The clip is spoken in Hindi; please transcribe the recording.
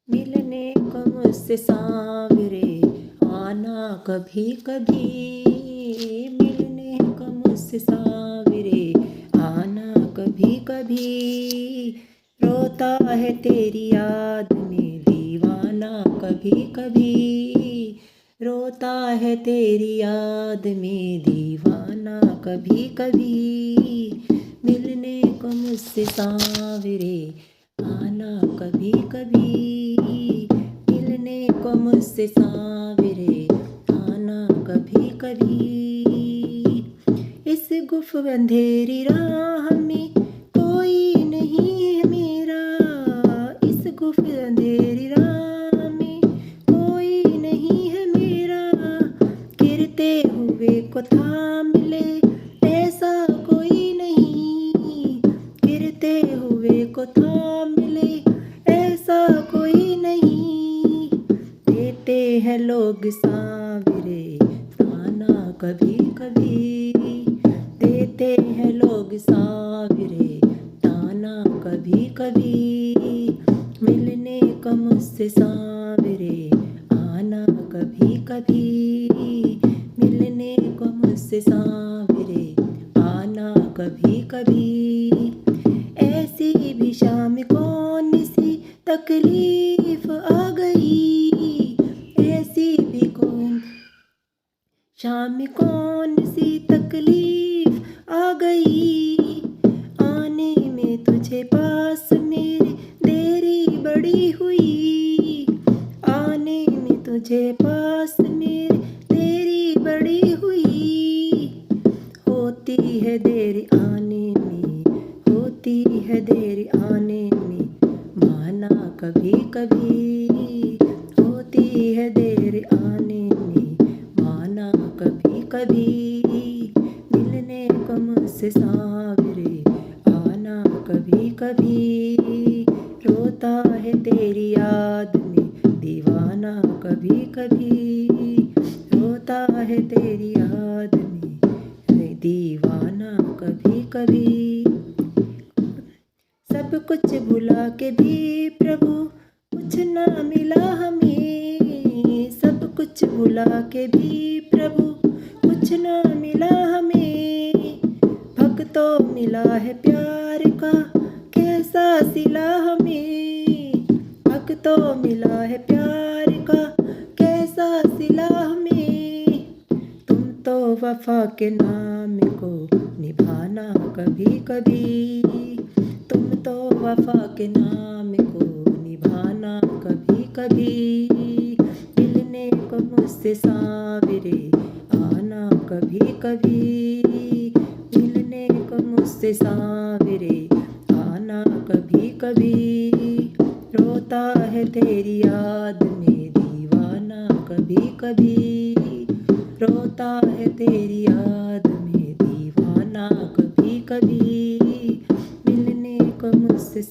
मिलने को मुझसे सांवरे आना कभी कभी। मिलने को मुझसे सांवरे आना कभी कभी। रोता है तेरी याद में दीवाना कभी कभी। रोता है तेरी याद में दीवाना कभी कभी। मिलने को मुझसे सांवरे आना कभी कभी। मिलने को मुझसे सांवरे आना कभी कभी। इस गुफ अंधेरी राह में कोई नहीं है मेरा। इस गुफ अंधेरी राह में कोई नहीं है मेरा। गिरते हुए को थाम ले ऐसा कोई नहीं। गिरते हुए को थाम ले ऐसा कोई नहीं। देते हैं लोग सांवरे ताना कभी कभी। देते हैं लोग सांवरे ताना कभी कभी। मिलने को मुझसे सांवरे आना कभी कभी। मिलने को मुझसे सांवरे आना कभी कभी। ऐसी भी शाम कौन सी तकलीफ आ गई। ऐसी भी कौन शाम कौन सी तकलीफ आ गई। आने में तुझे पास मेरे देरी बड़ी हुई। आने में तुझे पास मेरे देरी बड़ी हुई। होती है देर आने में होती है देर आने में माना कभी कभी। होती है देर आने में माना कभी कभी। मिलने को मुझसे सांवरे आना कभी कभी। रोता है तेरी याद में दीवाना कभी कभी। रोता है तेरी याद में दीवाना कभी कभी। सब कुछ भुला के भी प्रभु कुछ ना मिला हमें। सब कुछ भुला के भी प्रभु कुछ ना मिला हमें। भक्तों मिला है प्यार का कैसा सिला हमें। भक्तों मिला है प्यार का कैसा सिला हमें। तुम तो वफा के नाम को निभाना कभी कभी। तुम तो वफा के नाम को निभाना कभी कभी। मिलने को मुझसे सांवरे आना कभी कभी। मिलने को मुझसे सांवरे आना कभी कभी। रोता है तेरी याद में दीवाना कभी कभी। रोता है तेरी याद में दीवाना कभी कभी। मिलने को मुझसे